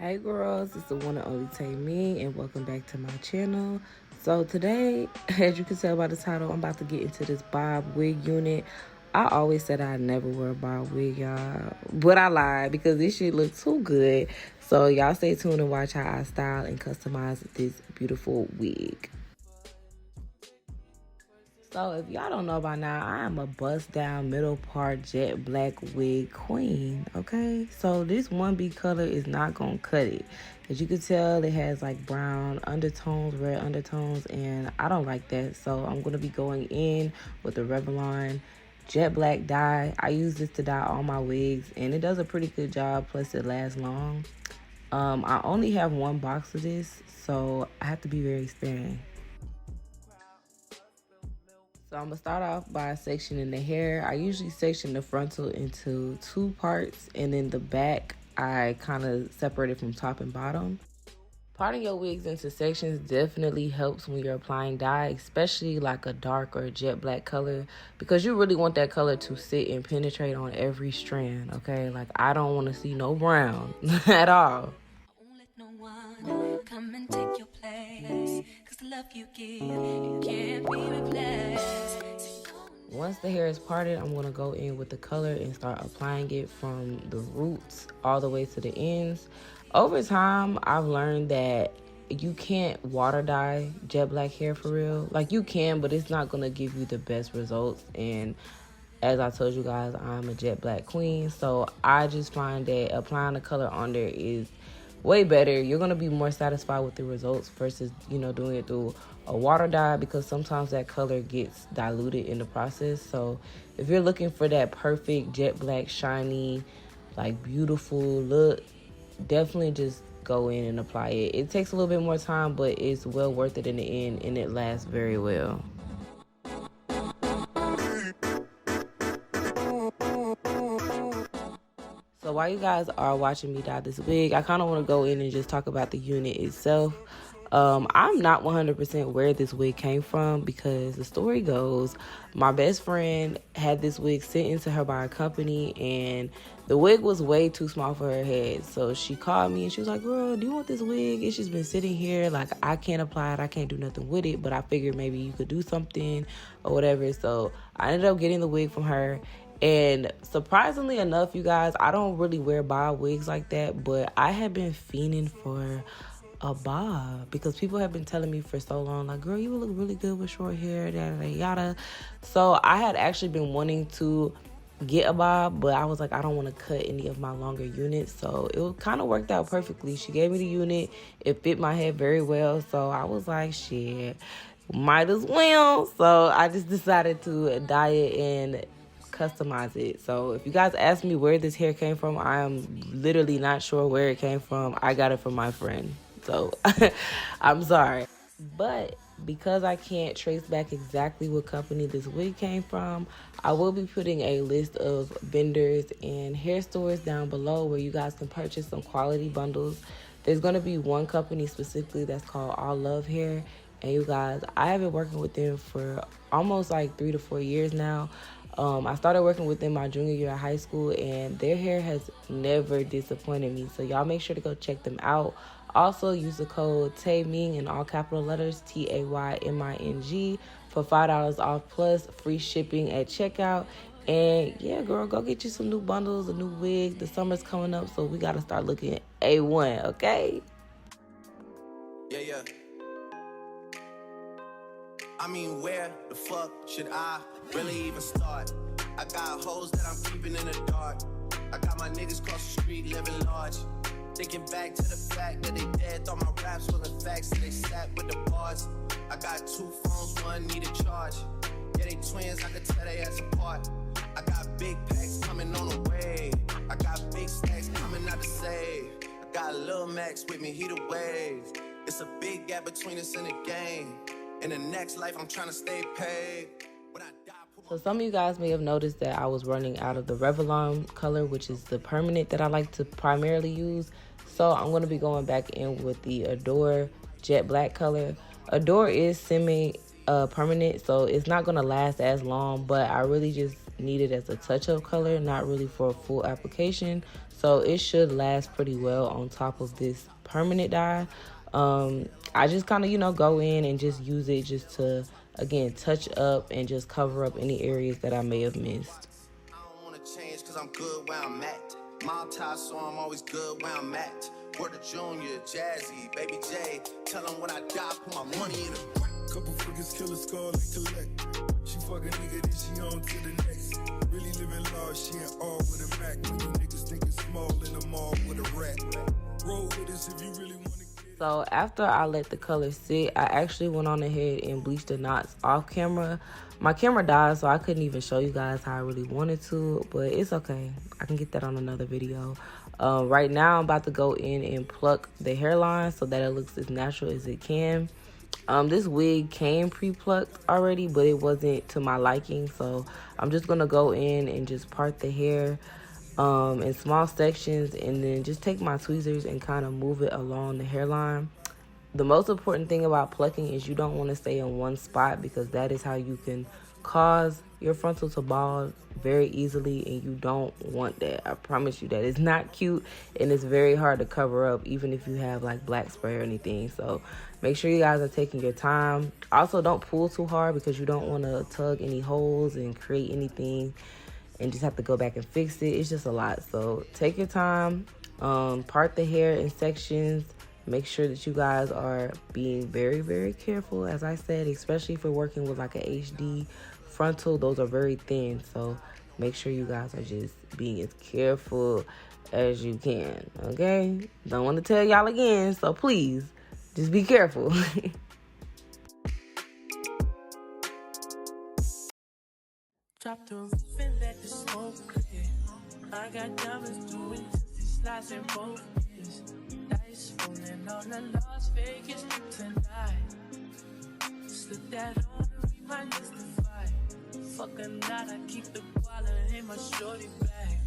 Hey girls, it's the one and only Tay Ming, and welcome back to my channel. So today, as you can tell by the title, I'm about to get into this bob wig unit. I always said I'd never wear a bob wig, y'all, but I lied because this shit looks too good. So y'all stay tuned and watch how I style and customize this beautiful wig. So if y'all don't know by now, I am a bust down middle part jet black wig queen, okay? So this 1B color is not gonna cut it. As you can tell, it has like brown undertones, red undertones, and I don't like that. So I'm gonna be going in with the Maybelline jet black dye. I use this to dye all my wigs, and it does a pretty good job, plus it lasts long. I only have one box of this, so I have to be very sparing. So I'm gonna start off by sectioning the hair. I usually section the frontal into 2 parts, and then the back I kind of separate it from top and bottom. Parting your wigs into sections definitely helps when you're applying dye, especially like a dark or a jet black color, because you really want that color to sit and penetrate on every strand, okay? Like I don't want to see no brown at all. Come and take your place, 'cause the love you give, it can't be replaced. Once the hair is parted, I'm gonna go in with the color and start applying it from the roots all the way to the ends. Over time, I've learned that you can't water dye jet black hair for real. Like you can, but it's not gonna give you the best results. And as I told you guys, I'm a jet black queen, so I just find that applying the color on there is way better. You're gonna be more satisfied with the results versus, you know, doing it through a water dye, because sometimes that color gets diluted in the process. So if you're looking for that perfect jet black, shiny, like beautiful look, definitely just go in and apply it. It takes a little bit more time, but it's well worth it in the end, and it lasts very well. So while you guys are watching me dye this wig, I kind of want to go in and just talk about the unit itself. I'm not 100% where this wig came from, because the story goes, my best friend had this wig sent into her by a company, and the wig was way too small for her head. So she called me and she was like, girl, do you want this wig? It's just been sitting here. Like, I can't apply it. I can't do nothing with it, but I figured maybe you could do something or whatever. So I ended up getting the wig from her. And surprisingly enough, you guys, I don't really wear bob wigs like that, but I have been fiending for a bob, because people have been telling me for so long, like, girl, you would look really good with short hair, yada yada. So I had actually been wanting to get a bob, but I was like, I don't want to cut any of my longer units. So it kind of worked out perfectly. She gave me the unit. It fit my head very well. So I was like, shit, might as well. So I just decided to dye it and customize it. So if you guys ask me where this hair came from, I am literally not sure where it came from. I got it from my friend, so I'm sorry. But because I can't trace back exactly what company this wig came from, I will be putting a list of vendors and hair stores down below where you guys can purchase some quality bundles. There's going to be one company specifically that's called All Love Hair, and you guys, I have been working with them for almost like 3 to 4 years now. I started working with them my junior year of high school, and their hair has never disappointed me. So y'all make sure to go check them out. Also, use the code Tay Ming in all capital letters, TAYMING, for $5 off plus free shipping at checkout. And yeah, girl, go get you some new bundles, a new wig. The summer's coming up, so we gotta start looking A1, okay? Yeah. I mean, where the fuck should I really even start? I got hoes that I'm keeping in the dark. I got my niggas cross the street living large. Thinking back to the fact that they dead, thought my raps wasn't facts, so they sat with the bars. I got 2 phones, one need a charge. Yeah, they twins, I could tell they ass apart. I got big packs coming on the way. I got big stacks coming out to save. I got Lil Max with me, he the wave. It's a big gap between us in the game. In the next life, I'm trying to stay paid. When I die, so some of you guys may have noticed that I was running out of the Maybelline color, which is the permanent that I like to primarily use. So I'm going to be going back in with the Adore jet black color. Adore is semi permanent, so it's not going to last as long, but I really just need it as a touch-up color, not really for a full application. So it should last pretty well on top of this permanent dye. I just kind of, you know, go in and just use it just to, again, touch up and just cover up any areas that I may have missed. I don't wanna change cause I'm good where I'm at. Multi, so I'm always good where I'm at. Word of Junior, Jazzy, Baby J. Tell them when I die, put my money in a crack. Couple figures, kill a skull and collect. She fuck a nigga, then she on to the next. Really living large, she ain't all with a Mac. When you niggas think it's small in the mall with a rat. Roll with us if you really wanna get. So after I let the color sit, I actually went on ahead and bleached the knots off camera. My camera died, so I couldn't even show you guys how I really wanted to, but it's okay. I can get that on another video. Right now, I'm about to go in and pluck the hairline so that it looks as natural as it can. This wig came pre-plucked already, but it wasn't to my liking, so I'm just gonna go in and just part the hair in small sections, and then just take my tweezers and kind of move it along the hairline. The most important thing about plucking is you don't want to stay in one spot, because that is how you can cause your frontal to bald very easily, and you don't want that. I promise you that. It's not cute, and it's very hard to cover up even if you have like black spray or anything. So make sure you guys are taking your time. Also, don't pull too hard, because you don't want to tug any holes and create anything and just have to go back and fix it. It's just a lot. So take your time, part the hair in sections. Make sure that you guys are being very, very careful, as I said, especially if you're working with like a HD frontal. Those are very thin, so make sure you guys are just being as careful as you can, okay? Don't want to tell y'all again, so please, just be careful. Drop the roof and let the smoke clear. I got diamonds doing slides in both ears. Dice rolling on the Las Vegas tonight. Slip that on, we might justify. Fuck a night, I keep the wallet in my shorty bag.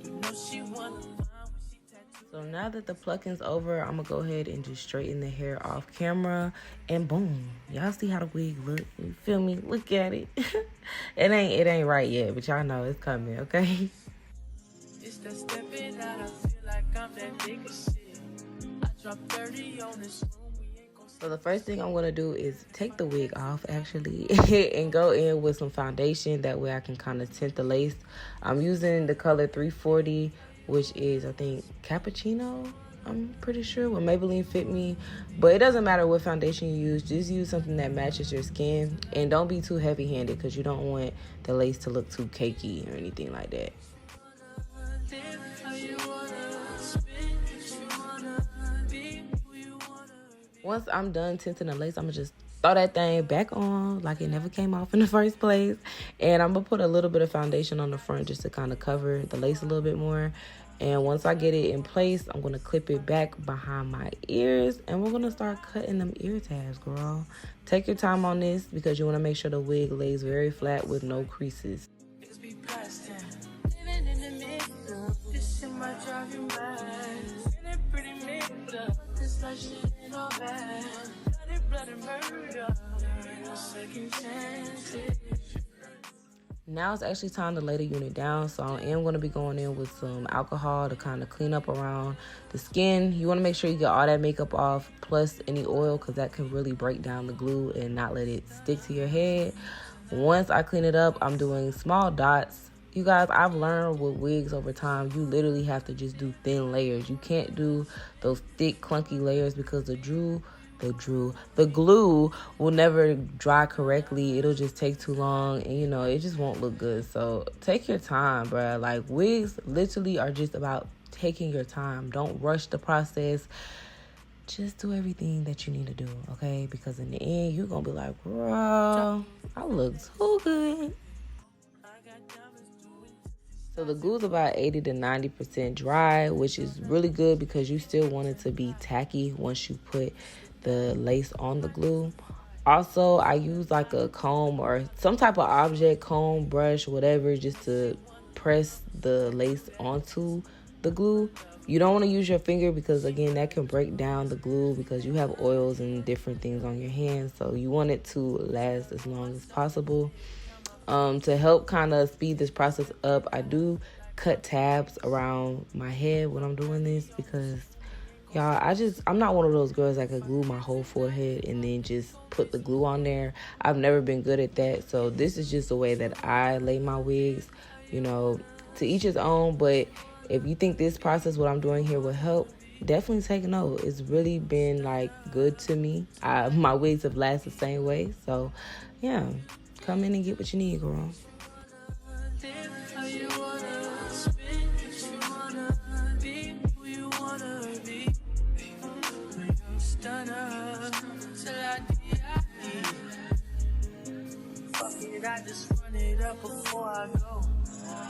You know she wanna find when she tattooed. So now that the plucking's over, I'm gonna go ahead and just straighten the hair off camera, and boom, y'all see how the wig look? You feel me? Look at it. It ain't right yet, but y'all know it's coming, okay? It's that stepping out, I feel like I'm that nigga shit. I drop 30 on this room, we ain't gon' So the first thing I'm gonna do is take the wig off, actually, and go in with some foundation. That way I can kind of tint the lace. I'm using the color 340, which is, I think, Cappuccino, I'm pretty sure, will Maybelline Fit Me. But it doesn't matter what foundation you use. Just use something that matches your skin. And don't be too heavy-handed, because you don't want the lace to look too cakey or anything like that. Once I'm done tinting the lace, I'm gonna just throw that thing back on like it never came off in the first place. And I'm gonna put a little bit of foundation on the front just to kind of cover the lace a little bit more. And once I get it in place, I'm gonna clip it back behind my ears, and we're gonna start cutting them ear tabs, girl. Take your time on this, because you wanna make sure the wig lays very flat with no creases. niggas be past 10. Living in the middle, this shit might drive you mad. Feeling pretty middle, this life shit ain't all bad. Bloody murder, no second chances. Now it's actually time to lay the unit down, so I am going to be going in with some alcohol to kind of clean up around the skin. You want to make sure you get all that makeup off, plus any oil, because that can really break down the glue and not let it stick to your head. Once I clean it up, I'm doing small dots. You guys, I've learned with wigs over time, you literally have to just do thin layers. You can't do those thick, clunky layers, because the glue will never dry correctly. It'll just take too long, and you know, it just won't look good. So take your time, bruh. Like, wigs literally are just about taking your time. Don't rush the process. Just do everything that you need to do, okay? Because in the end, you're gonna be like, bro, I look too good. So the glue's about 80 to 90% dry, which is really good, because you still want it to be tacky once you put the lace on the glue. Also, I use like a comb or some type of object, comb, brush, whatever, just to press the lace onto the glue. You don't want to use your finger, because again, that can break down the glue, because you have oils and different things on your hands. So you want it to last as long as possible. To help kind of speed this process up, I do cut tabs around my head when I'm doing this because, y'all, I'm not one of those girls that could glue my whole forehead and then just put the glue on there. I've never been good at that. So this is just the way that I lay my wigs, you know, to each his own. But if you think this process, what I'm doing here, will help, definitely take note. It's really been like good to me. My wigs have lasted the same way. So yeah, come in and get what you need, girl. I just run it up before I go.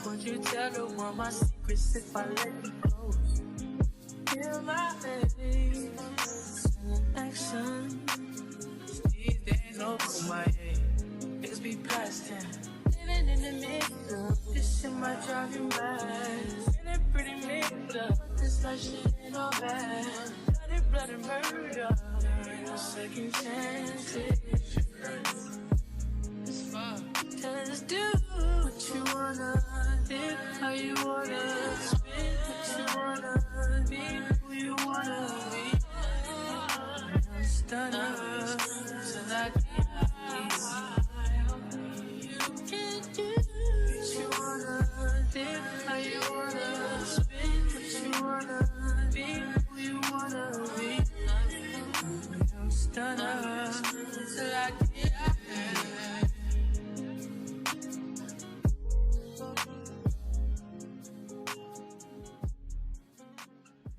Would you tell the world my secrets if I let you go? Feel my face in action. These days over my head. Niggas be blasting. Living in the middle. This shit might drive you mad. Feeling pretty mixed up. This life shit ain't all bad. Blood and murder. There ain't no second chances. Just do what you wanna, live how you wanna, spin what you wanna, be who you wanna be. I'm stunner, so that you can do what you wanna, live how you wanna, spin what you wanna, be who you wanna be. I'm stunner, so that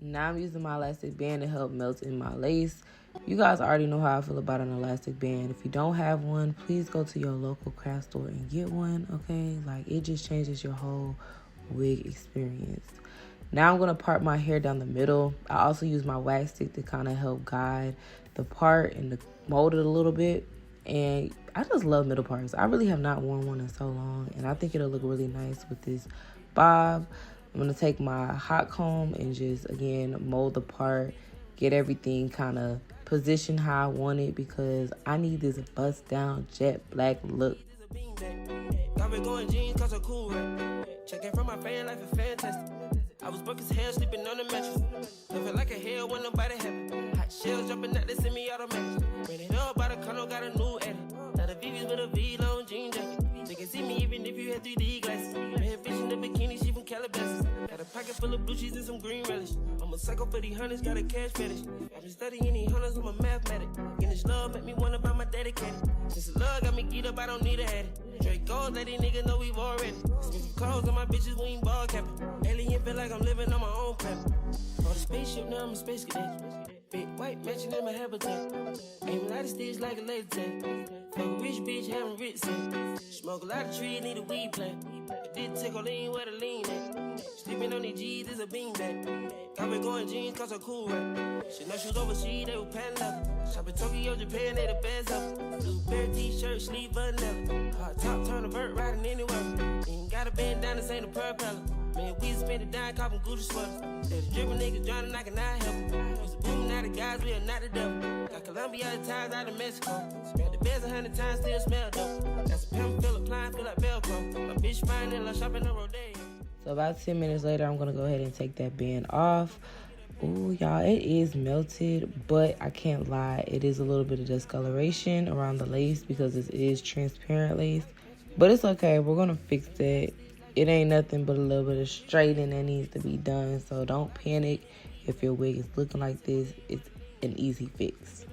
Now I'm using my elastic band to help melt in my lace. You guys already know how I feel about an elastic band. If you don't have one, please go to your local craft store and get one, okay? Like, it just changes your whole wig experience. Now I'm going to part my hair down the middle. I also use my wax stick to kind of help guide the part and to mold it a little bit. And I just love middle parts. I really have not worn one in so long, and I think it'll look really nice with this bob. I'm going to take my hot comb and just, again, mold the part, get everything kind of positioned how I want it because I need this bust down jet black look. Got me going jeans cause I'm cool, right? Checking from my fan life is fantastic. I was broke as hell sleeping on the mattress. Living like a hell when nobody happy. Hot shells jumping out, they send me automatic. Ran it up by the condo, got a new edit. Now the VVs with a V-long jean jacket. They can see me even if you had 3D glasses. Red bitch in the bikini, she from Calabasas. Got a pocket full of blue cheese and some green relish. I'm a psycho for these hundreds, got a cash fetish. I've been studying these hundreds, I'm a mathematic. And this love make me wanna buy my dedicated. Since the love got me geeked up, I don't need a head. Drake gold, let these niggas know we've already. Sniffing clothes on my bitches, we ain't ball capping. Alien feel like I'm living on my own planet. On the spaceship, now I'm a space cadet. Big white mansion in my habitat. Aim a lot of sticks like a laser tag. Fuck a rich bitch, having rich sex. Smoke a lot of trees, need a weed plant. I did take a lean where the lean at. Sleeping on these G's is a beanbag. Got me going jeans cause I'm cool, right? She know she was overseas, they were patent leather. Shopping Tokyo, Japan, they the best ever. Blue bear t-shirt, sleeve button leather. Hot top, turn a vert, riding anywhere. Ain't got a band down, this ain't a propeller. Man, we spend it down, copping Gucci sweaters. They the drippin' niggas drowning, I cannot help it. Used to boom, now the guys, we are not the devil. Got Colombia ties out of Mexico. Spent the beds 100 times, still smell dope. Got some pimp, feel applying, feel like Velcro. My bitch fine and like shopping on Rodeo. So about 10 minutes later, I'm going to go ahead and take that band off. Ooh, y'all, it is melted, but I can't lie. It is a little bit of discoloration around the lace because this is transparent lace. But it's okay. We're going to fix that. It ain't nothing but a little bit of straightening that needs to be done. So don't panic if your wig is looking like this. It's an easy fix.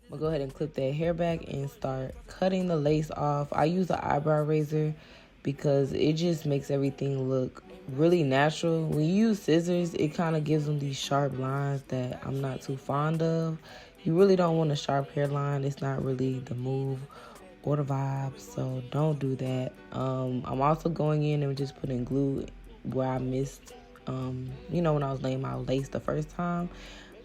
I'm going to go ahead and clip that hair back and start cutting the lace off. I use an eyebrow razor because it just makes everything look really natural. When you use scissors, it kind of gives them these sharp lines that I'm not too fond of. You really don't want a sharp hairline. It's not really the move or the vibe, so don't do that. I'm also going in and just putting glue where I missed, you know, when I was laying my lace the first time.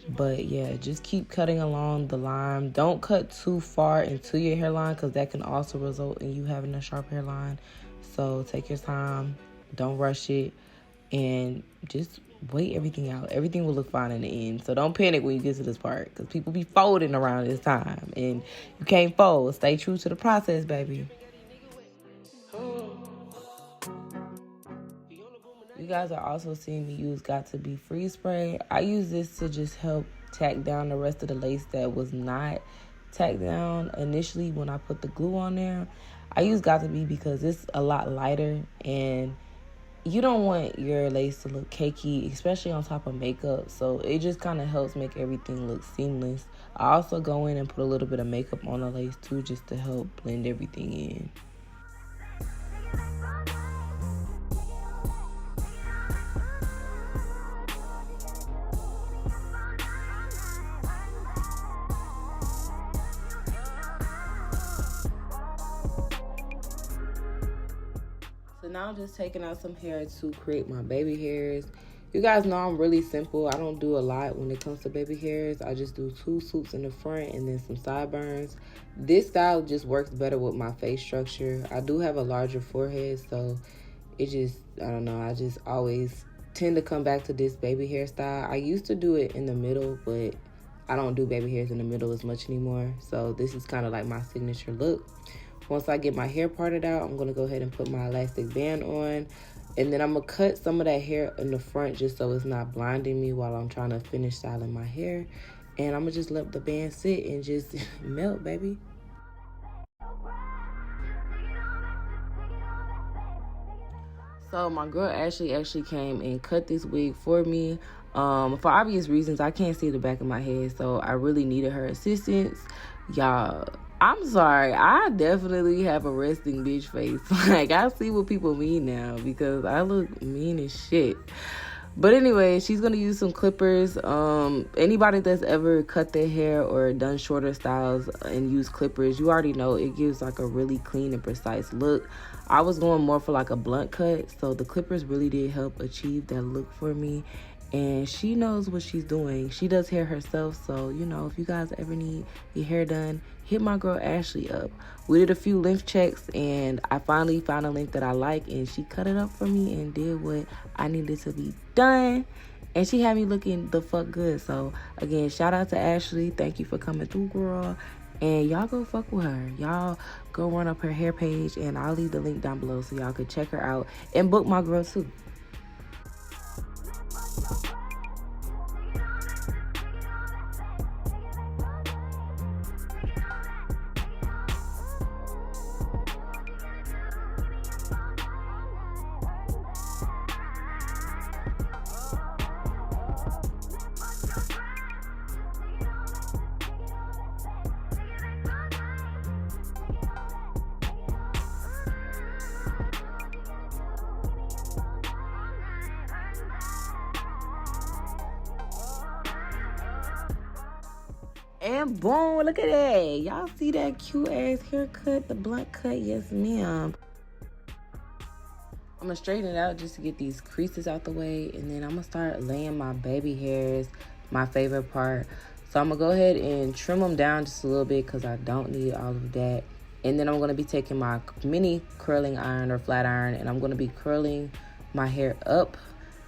But yeah, just keep cutting along the line. Don't cut too far into your hairline because that can also result in you having a sharp hairline. So take your time, don't rush it, and just wait everything out. Everything will look fine in the end. So don't panic when you get to this part because people be folding around this time and you can't fold. Stay true to the process, baby. Oh, You guys are also seeing me use Got To Be Freeze Spray. I use this to just help tack down the rest of the lace that was not tacked down initially when I put the glue on there. I use Got To Be because it's a lot lighter, and you don't want your lace to look cakey, especially on top of makeup. So it just kind of helps make everything look seamless. I also go in and put a little bit of makeup on the lace too, just to help blend everything in. So now I'm just taking out some hair to create my baby hairs. You guys know I'm really simple. I don't do a lot when it comes to baby hairs. I just do 2 swoops in the front and then some sideburns. This style just works better with my face structure. I do have a larger forehead, so it just, I don't know, I just always tend to come back to this baby hairstyle. I used to do it in the middle, but I don't do baby hairs in the middle as much anymore. So this is kind of like my signature look. Once I get my hair parted out, I'm going to go ahead and put my elastic band on. And then I'm going to cut some of that hair in the front just so it's not blinding me while I'm trying to finish styling my hair. And I'm going to just let the band sit and just melt, baby. So my girl Ashley actually came and cut this wig for me. For obvious reasons, I can't see the back of my head, so I really needed her assistance. Y'all, I'm sorry. I definitely have a resting bitch face. Like, I see what people mean now because I look mean as shit. But anyway, she's going to use some clippers. Anybody that's ever cut their hair or done shorter styles and use clippers, you already know it gives like a really clean and precise look. I was going more for like a blunt cut, so the clippers really did help achieve that look for me. And she knows what she's doing. She does hair herself, so, you know, if you guys ever need your hair done, hit my girl Ashley up. We did a few length checks, and I finally found a length that I like, and she cut it up for me and did what I needed to be done. And she had me looking the fuck good. So, again, shout out to Ashley. Thank you for coming through, girl. And y'all go fuck with her. Y'all go run up her hair page, and I'll leave the link down below so y'all can check her out and book my girl too. And boom, look at that. Y'all see that cute ass haircut, the blunt cut? Yes, ma'am. I'm gonna straighten it out just to get these creases out the way, and then I'm gonna start laying my baby hairs, my favorite part. So I'm gonna go ahead and trim them down just a little bit because I don't need all of that. And then I'm gonna be taking my mini curling iron or flat iron, and I'm gonna be curling my hair up.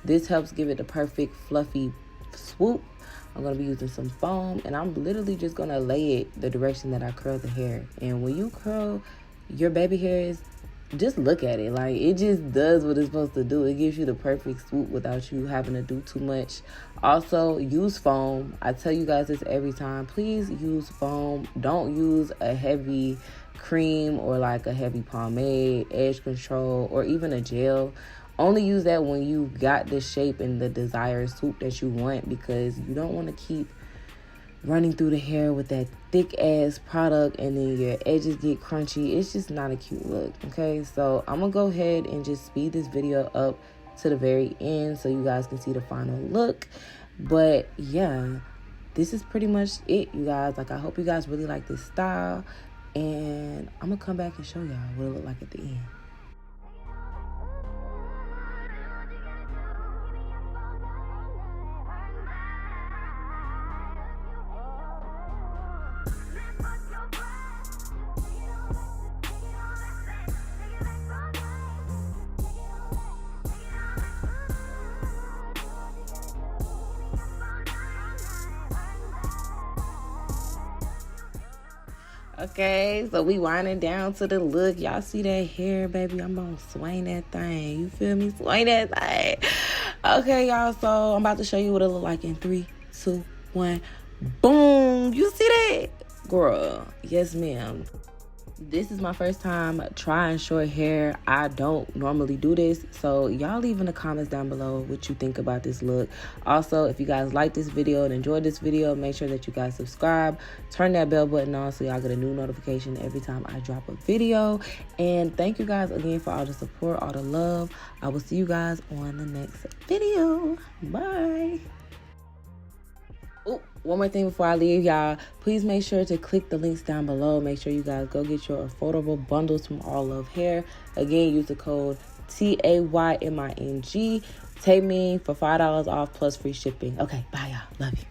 This helps give it the perfect fluffy swoop. I'm going to be using some foam, and I'm literally just going to lay it the direction that I curl the hair. And when you curl your baby hairs, just look at it. Like, it just does what it's supposed to do. It gives you the perfect swoop without you having to do too much. Also, use foam. I tell you guys this every time. Please use foam. Don't use a heavy cream or like a heavy pomade, edge control, or even a gel. Only use that when you got the shape and the desired swoop that you want, because you don't want to keep running through the hair with that thick ass product and then your edges get crunchy. It's just not a cute look, okay? So I'm gonna go ahead and just speed this video up to the very end so you guys can see the final look. But yeah, this is pretty much it, you guys. Like, I hope you guys really like this style, and I'm gonna come back and show y'all what it look like at the end. Okay, so we winding down to the look. Y'all see that hair, baby? I'm gonna swing that thing. You feel me? Swing that thing. Okay, y'all, so I'm about to show you what it look like in 3, 2, 1. Boom! You see that? Girl, yes, ma'am. This is my first time trying short hair. I don't normally do this, so y'all leave in the comments down below what you think about this look. Also, if you guys like this video and enjoyed this video, make sure that you guys subscribe, turn that bell button on so y'all get a new notification every time I drop a video. And thank you guys again for all the support, all the love. I will see you guys on the next video. Bye. Oh, one more thing before I leave, y'all. Please make sure to click the links down below. Make sure you guys go get your affordable bundles from All Love Hair. Again, use the code TAYMING, Tay Ming, for $5 off plus free shipping. Okay, bye, y'all. Love you.